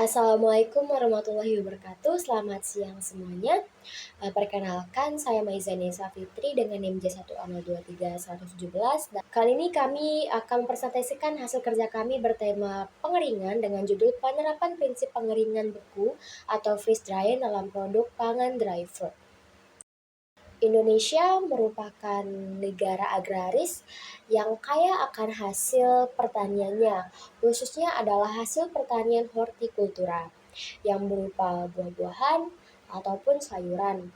Assalamualaikum warahmatullahi wabarakatuh. Selamat siang semuanya. Perkenalkan, saya Maizani Fitri dengan NIM J1A023-117. Kali ini kami akan mempresentasikan hasil kerja kami bertema pengeringan dengan judul penerapan prinsip pengeringan beku atau freeze drying dalam produk pangan dry fruit. Indonesia merupakan negara agraris yang kaya akan hasil pertaniannya, khususnya adalah hasil pertanian hortikultura yang berupa buah-buahan ataupun sayuran.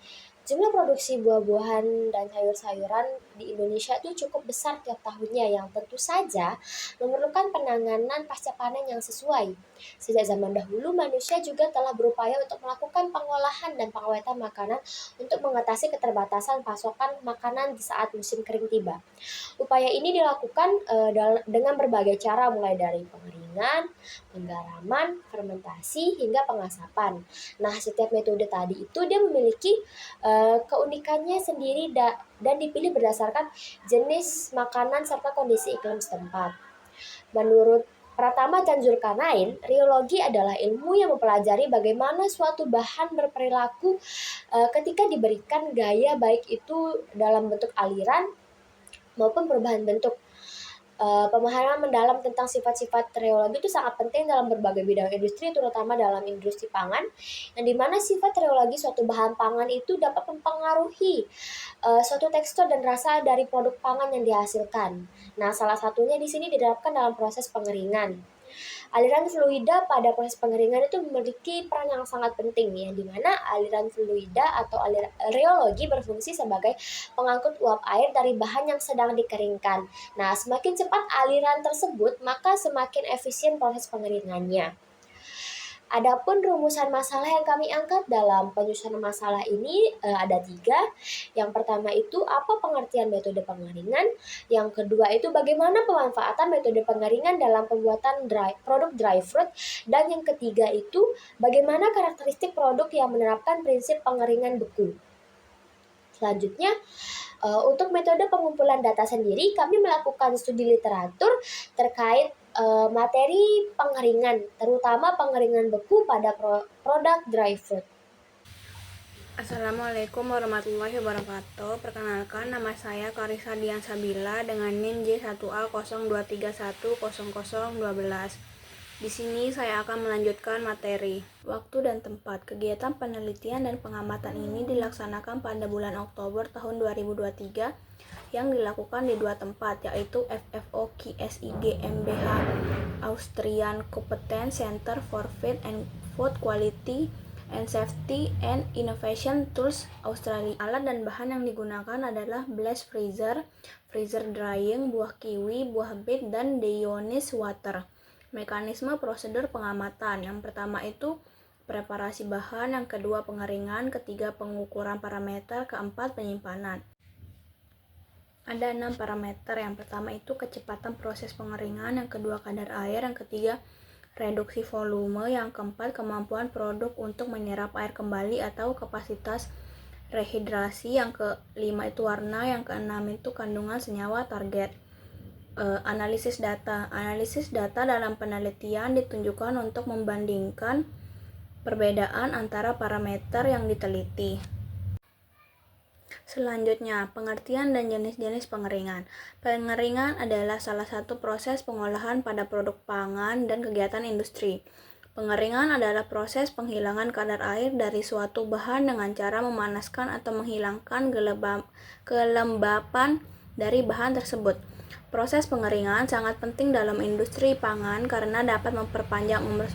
Jumlah produksi buah-buahan dan sayur-sayuran di Indonesia itu cukup besar tiap tahunnya yang tentu saja memerlukan penanganan pasca panen yang sesuai. Sejak zaman dahulu manusia juga telah berupaya untuk melakukan pengolahan dan pengawetan makanan untuk mengatasi keterbatasan pasokan makanan di saat musim kering tiba. Upaya ini dilakukan dengan berbagai cara mulai dari pengeringan, penggaraman, fermentasi, hingga pengasapan. Nah, setiap metode tadi itu dia memiliki keunikannya sendiri dan dipilih berdasarkan jenis makanan serta kondisi iklim setempat. Menurut Pratama dan Zulkarnain, riologi adalah ilmu yang mempelajari bagaimana suatu bahan berperilaku ketika diberikan gaya, baik itu dalam bentuk aliran maupun perubahan bentuk. Pemahaman mendalam tentang sifat-sifat reologi itu sangat penting dalam berbagai bidang industri, terutama dalam industri pangan, yang dimana sifat reologi suatu bahan pangan itu dapat mempengaruhi suatu tekstur dan rasa dari produk pangan yang dihasilkan. Nah, salah satunya di sini diterapkan dalam proses pengeringan. Aliran fluida pada proses pengeringan itu memiliki peran yang sangat penting, ya, di mana aliran fluida atau reologi berfungsi sebagai pengangkut uap air dari bahan yang sedang dikeringkan. Nah, semakin cepat aliran tersebut, maka semakin efisien proses pengeringannya. Adapun rumusan masalah yang kami angkat dalam penyusunan masalah ini ada 3. Yang pertama itu apa pengertian metode pengeringan, yang kedua itu bagaimana pemanfaatan metode pengeringan dalam pembuatan produk dry fruit, dan yang ketiga itu bagaimana karakteristik produk yang menerapkan prinsip pengeringan beku. Selanjutnya, untuk metode pengumpulan data sendiri, kami melakukan studi literatur terkait materi pengeringan, terutama pengeringan beku pada produk dry fruit. Assalamualaikum warahmatullahi wabarakatuh. Perkenalkan, nama saya Karissa Dian Sabila dengan NIM J1A023100012. Di sini saya akan melanjutkan materi. Waktu dan tempat. Kegiatan penelitian dan pengamatan ini dilaksanakan pada bulan Oktober tahun 2023 yang dilakukan di 2 tempat, yaitu FFO KSI GmbH Austrian Competence Center for Feed and Food Quality and Safety and Innovation Tools Australia. Alat dan bahan yang digunakan adalah blast freezer, freezer drying, buah kiwi, buah beet, dan deionized water. Mekanisme prosedur pengamatan. Yang pertama itu preparasi bahan, yang kedua pengeringan, ketiga pengukuran parameter, keempat penyimpanan. Ada 6 parameter. Yang pertama itu kecepatan proses pengeringan, yang kedua kadar air, yang ketiga reduksi volume, yang keempat kemampuan produk untuk menyerap air kembali atau kapasitas rehidrasi, yang kelima itu warna, yang keenam itu kandungan senyawa target. Analisis data. Analisis data dalam penelitian ditunjukkan untuk membandingkan perbedaan antara parameter yang diteliti. Selanjutnya, pengertian dan jenis-jenis pengeringan. Pengeringan adalah salah satu proses pengolahan pada produk pangan dan kegiatan industri. Pengeringan adalah proses penghilangan kadar air dari suatu bahan dengan cara memanaskan atau menghilangkan kelembapan dari bahan tersebut. Proses pengeringan sangat penting dalam industri pangan karena dapat memperpanjang umur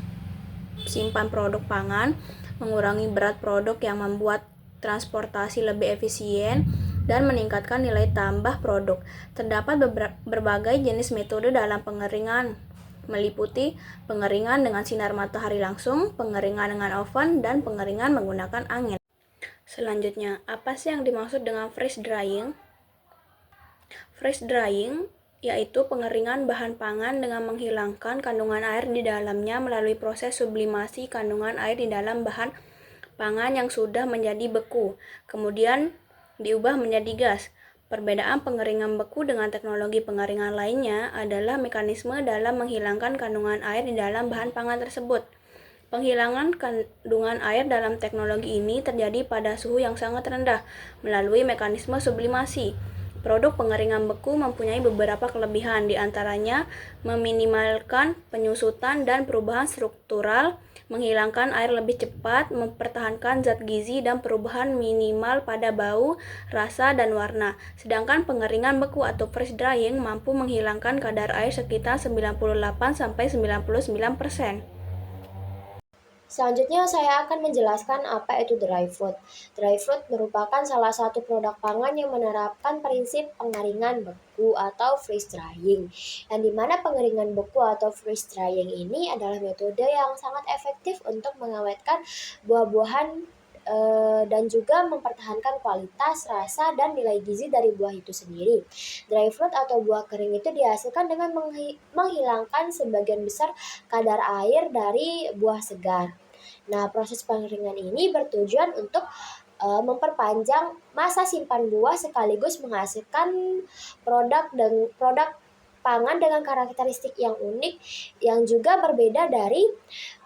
simpan produk pangan, mengurangi berat produk yang membuat transportasi lebih efisien, dan meningkatkan nilai tambah produk. Terdapat berbagai jenis metode dalam pengeringan, meliputi pengeringan dengan sinar matahari langsung, pengeringan dengan oven, dan pengeringan menggunakan angin. Selanjutnya, apa sih yang dimaksud dengan freeze drying? Freeze drying yaitu pengeringan bahan pangan dengan menghilangkan kandungan air di dalamnya melalui proses sublimasi kandungan air di dalam bahan pangan yang sudah menjadi beku, kemudian diubah menjadi gas. Perbedaan pengeringan beku dengan teknologi pengeringan lainnya adalah mekanisme dalam menghilangkan kandungan air di dalam bahan pangan tersebut. Penghilangan kandungan air dalam teknologi ini terjadi pada suhu yang sangat rendah melalui mekanisme sublimasi. Produk pengeringan beku mempunyai beberapa kelebihan, di antaranya meminimalkan penyusutan dan perubahan struktural, menghilangkan air lebih cepat, mempertahankan zat gizi, dan perubahan minimal pada bau, rasa, dan warna. Sedangkan pengeringan beku atau freeze drying mampu menghilangkan kadar air sekitar 98-99%. Selanjutnya saya akan menjelaskan apa itu dry fruit. Dry fruit merupakan salah satu produk pangan yang menerapkan prinsip pengeringan beku atau freeze drying. Yang dimana pengeringan beku atau freeze drying ini adalah metode yang sangat efektif untuk mengawetkan buah-buahan dan juga mempertahankan kualitas, rasa, dan nilai gizi dari buah itu sendiri. Dry fruit atau buah kering itu dihasilkan dengan menghilangkan sebagian besar kadar air dari buah segar. Nah, proses pengeringan ini bertujuan untuk memperpanjang masa simpan buah sekaligus menghasilkan produk pangan dengan karakteristik yang unik yang juga berbeda dari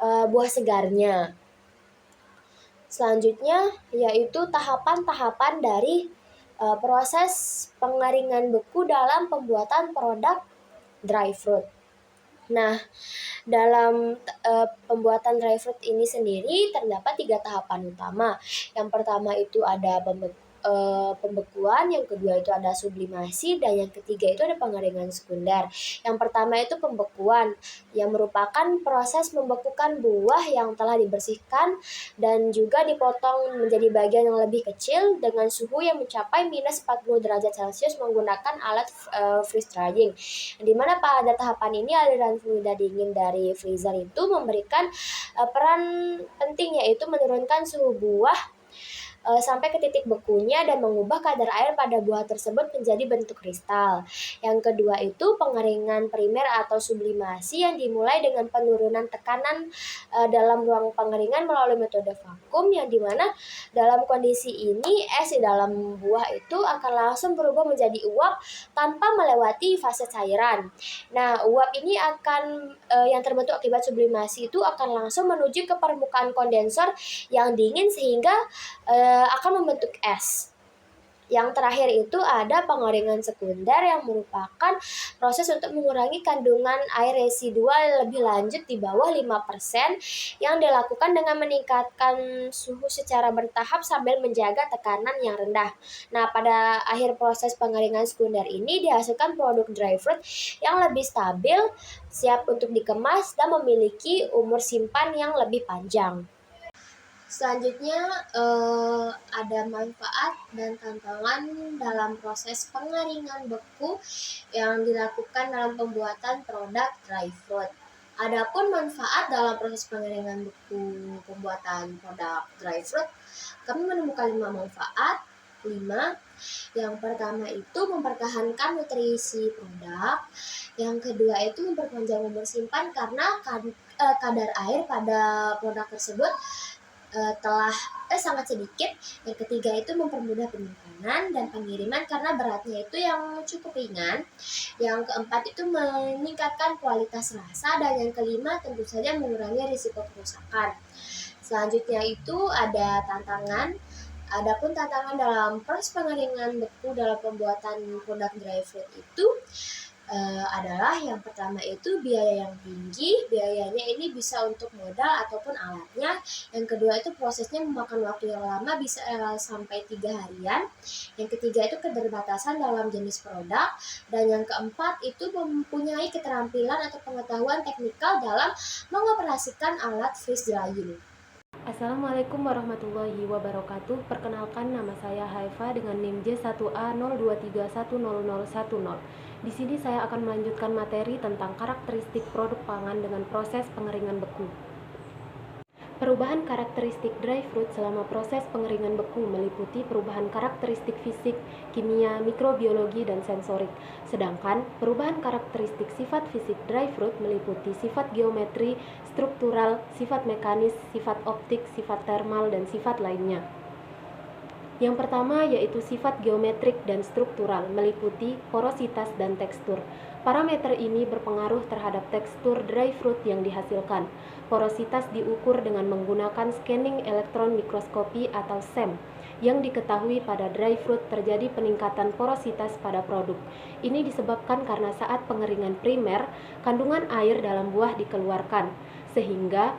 buah segarnya. Selanjutnya yaitu tahapan-tahapan dari proses pengeringan beku dalam pembuatan produk dry fruit. Nah, dalam pembuatan dry fruit ini sendiri terdapat 3 tahapan utama. Yang pertama itu ada pembekuan, yang kedua itu ada sublimasi, dan yang ketiga itu ada pengeringan sekunder. Yang pertama itu pembekuan, yang merupakan proses membekukan buah yang telah dibersihkan dan juga dipotong menjadi bagian yang lebih kecil dengan suhu yang mencapai minus 40 derajat Celcius menggunakan alat freeze drying. Di mana pada tahapan ini aliran fluida dingin dari freezer itu memberikan peran penting, yaitu menurunkan suhu buah sampai ke titik bekunya dan mengubah kadar air pada buah tersebut menjadi bentuk kristal. Yang kedua itu pengeringan primer atau sublimasi yang dimulai dengan penurunan tekanan dalam ruang pengeringan melalui metode vakum, yang dimana dalam kondisi ini es di dalam buah itu akan langsung berubah menjadi uap tanpa melewati fase cairan. Nah, uap ini akan yang terbentuk akibat sublimasi itu akan langsung menuju ke permukaan kondensor yang dingin sehingga akan membentuk es. Yang terakhir itu ada pengeringan sekunder yang merupakan proses untuk mengurangi kandungan air residual lebih lanjut di bawah 5% yang dilakukan dengan meningkatkan suhu secara bertahap sambil menjaga tekanan yang rendah. Nah, pada akhir proses pengeringan sekunder ini dihasilkan produk dry fruit yang lebih stabil, siap untuk dikemas dan memiliki umur simpan yang lebih panjang. Selanjutnya ada manfaat dan tantangan dalam proses pengeringan beku yang dilakukan dalam pembuatan produk dry fruit. Adapun manfaat dalam proses pengeringan beku pembuatan produk dry fruit, kami menemukan 5 manfaat. 5. Yang pertama itu mempertahankan nutrisi produk. Yang kedua itu memperpanjang umur simpan karena kadar air pada produk tersebut telah sangat sedikit. Yang ketiga itu mempermudah penyimpanan dan pengiriman karena beratnya itu yang cukup ringan. Yang keempat itu meningkatkan kualitas rasa, dan yang kelima tentu saja mengurangi risiko kerusakan. Selanjutnya itu ada tantangan. Adapun tantangan dalam proses pengeringan beku dalam pembuatan produk dry fruit itu adalah yang pertama itu biaya yang tinggi. Biayanya ini bisa untuk modal ataupun alatnya. Yang kedua itu prosesnya memakan waktu yang lama, bisa sampai 3 harian. Yang ketiga itu keterbatasan dalam jenis produk. Dan yang keempat itu mempunyai keterampilan atau pengetahuan teknikal dalam mengoperasikan alat freeze drying. Assalamualaikum warahmatullahi wabarakatuh. Perkenalkan, nama saya Haifa dengan NIM J1A02310010. Di sini saya akan melanjutkan materi tentang karakteristik produk pangan dengan proses pengeringan beku. Perubahan karakteristik dry fruit selama proses pengeringan beku meliputi perubahan karakteristik fisik, kimia, mikrobiologi, dan sensorik. Sedangkan perubahan karakteristik sifat fisik dry fruit meliputi sifat geometri, struktural, sifat mekanis, sifat optik, sifat termal, dan sifat lainnya. Yang pertama yaitu sifat geometrik dan struktural, meliputi porositas dan tekstur. Parameter ini berpengaruh terhadap tekstur dry fruit yang dihasilkan. Porositas diukur dengan menggunakan scanning elektron mikroskopi atau SEM. Yang diketahui pada dry fruit terjadi peningkatan porositas pada produk. Ini disebabkan karena saat pengeringan primer, kandungan air dalam buah dikeluarkan, sehingga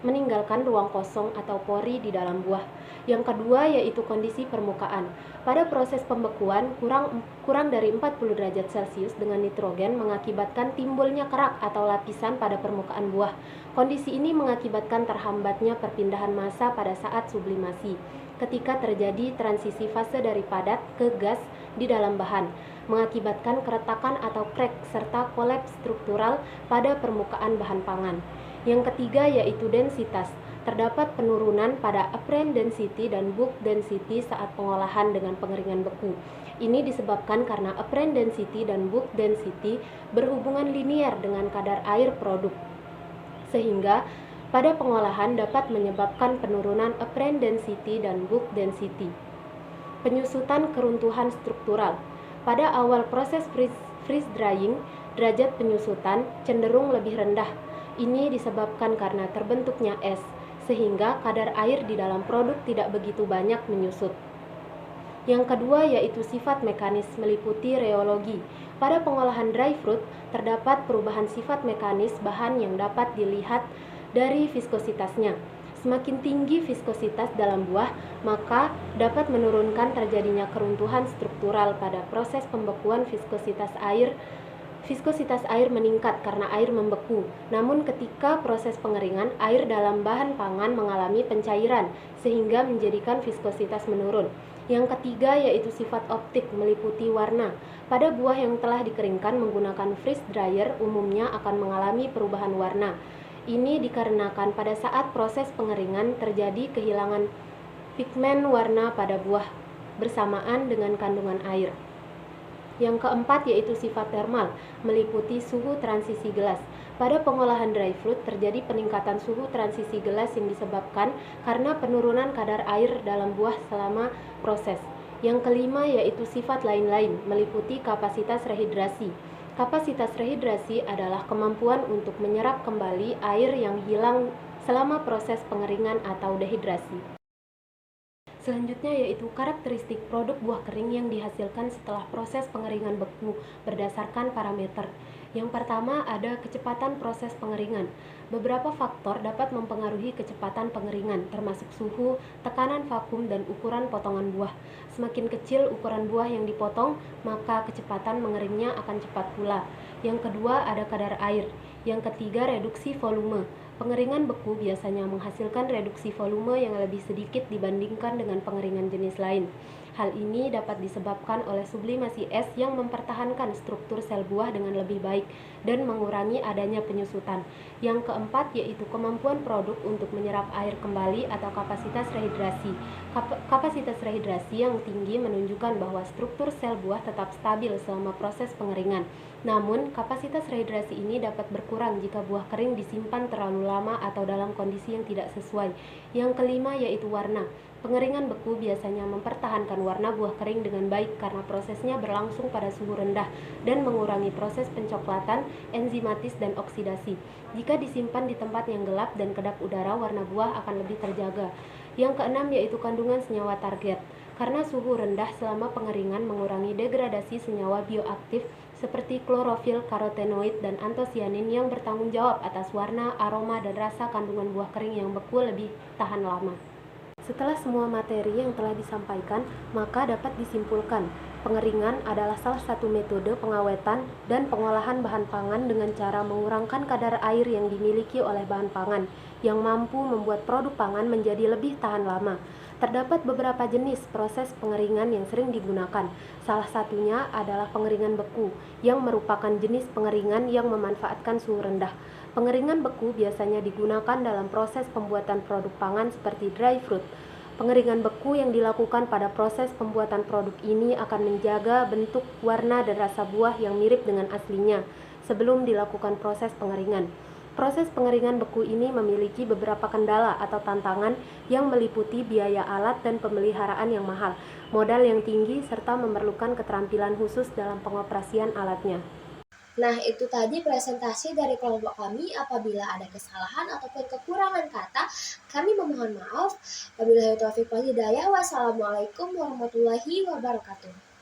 meninggalkan ruang kosong atau pori di dalam buah. Yang kedua yaitu kondisi permukaan. Pada proses pembekuan kurang dari 40 derajat Celcius dengan nitrogen mengakibatkan timbulnya kerak atau lapisan pada permukaan buah. Kondisi ini mengakibatkan terhambatnya perpindahan massa pada saat sublimasi, ketika terjadi transisi fase dari padat ke gas di dalam bahan, mengakibatkan keretakan atau crack serta kolaps struktural pada permukaan bahan pangan. Yang ketiga yaitu densitas. Terdapat penurunan pada apparent density dan bulk density saat pengolahan dengan pengeringan beku. Ini disebabkan karena apparent density dan bulk density berhubungan linier dengan kadar air produk, sehingga pada pengolahan dapat menyebabkan penurunan apparent density dan bulk density. Penyusutan keruntuhan struktural. Pada awal proses freeze drying, derajat penyusutan cenderung lebih rendah. Ini disebabkan karena terbentuknya es, sehingga kadar air di dalam produk tidak begitu banyak menyusut. Yang kedua yaitu sifat mekanis, meliputi reologi. Pada pengolahan dry fruit, terdapat perubahan sifat mekanis bahan yang dapat dilihat dari viskositasnya. Semakin tinggi viskositas dalam buah, maka dapat menurunkan terjadinya keruntuhan struktural pada proses pembekuan. Viskositas air meningkat karena air membeku. Namun ketika proses pengeringan, air dalam bahan pangan mengalami pencairan sehingga menjadikan viskositas menurun. Yang ketiga yaitu sifat optik, meliputi warna. Pada buah yang telah dikeringkan menggunakan freeze dryer umumnya akan mengalami perubahan warna. Ini dikarenakan pada saat proses pengeringan terjadi kehilangan pigmen warna pada buah bersamaan dengan kandungan air. Yang keempat yaitu sifat termal, meliputi suhu transisi gelas. Pada pengolahan dry fruit terjadi peningkatan suhu transisi gelas yang disebabkan karena penurunan kadar air dalam buah selama proses. Yang kelima yaitu sifat lain-lain, meliputi kapasitas rehidrasi. Kapasitas rehidrasi adalah kemampuan untuk menyerap kembali air yang hilang selama proses pengeringan atau dehidrasi. Selanjutnya yaitu karakteristik produk buah kering yang dihasilkan setelah proses pengeringan beku berdasarkan parameter. Yang pertama ada kecepatan proses pengeringan. Beberapa faktor dapat mempengaruhi kecepatan pengeringan, termasuk suhu, tekanan vakum, dan ukuran potongan buah. Semakin kecil ukuran buah yang dipotong, maka kecepatan mengeringnya akan cepat pula. Yang kedua ada kadar air. Yang ketiga reduksi volume. Pengeringan beku biasanya menghasilkan reduksi volume yang lebih sedikit dibandingkan dengan pengeringan jenis lain. Hal ini dapat disebabkan oleh sublimasi es yang mempertahankan struktur sel buah dengan lebih baik dan mengurangi adanya penyusutan. Yang keempat yaitu kemampuan produk untuk menyerap air kembali atau kapasitas rehidrasi. Kapasitas rehidrasi yang tinggi menunjukkan bahwa struktur sel buah tetap stabil selama proses pengeringan. Namun, kapasitas rehidrasi ini dapat berkurang jika buah kering disimpan terlalu lama atau dalam kondisi yang tidak sesuai. Yang kelima yaitu warna. Pengeringan beku biasanya mempertahankan warna buah kering dengan baik karena prosesnya berlangsung pada suhu rendah dan mengurangi proses pencoklatan, enzimatis, dan oksidasi. Jika disimpan di tempat yang gelap dan kedap udara, warna buah akan lebih terjaga. Yang keenam yaitu kandungan senyawa target. Karena suhu rendah selama pengeringan mengurangi degradasi senyawa bioaktif seperti klorofil, karotenoid, dan antosianin yang bertanggung jawab atas warna, aroma, dan rasa kandungan buah kering yang beku lebih tahan lama. Setelah semua materi yang telah disampaikan, maka dapat disimpulkan, pengeringan adalah salah satu metode pengawetan dan pengolahan bahan pangan dengan cara mengurangkan kadar air yang dimiliki oleh bahan pangan, yang mampu membuat produk pangan menjadi lebih tahan lama. Terdapat beberapa jenis proses pengeringan yang sering digunakan. Salah satunya adalah pengeringan beku, yang merupakan jenis pengeringan yang memanfaatkan suhu rendah. Pengeringan beku biasanya digunakan dalam proses pembuatan produk pangan seperti dry fruit. Pengeringan beku yang dilakukan pada proses pembuatan produk ini akan menjaga bentuk, warna, dan rasa buah yang mirip dengan aslinya sebelum dilakukan proses pengeringan. Proses pengeringan beku ini memiliki beberapa kendala atau tantangan yang meliputi biaya alat dan pemeliharaan yang mahal, modal yang tinggi, serta memerlukan keterampilan khusus dalam pengoperasian alatnya. Nah, itu tadi presentasi dari kelompok kami. Apabila ada kesalahan ataupun kekurangan kata, kami memohon maaf. Wabillahi taufiq wal hidayah. Wassalamualaikum warahmatullahi wabarakatuh.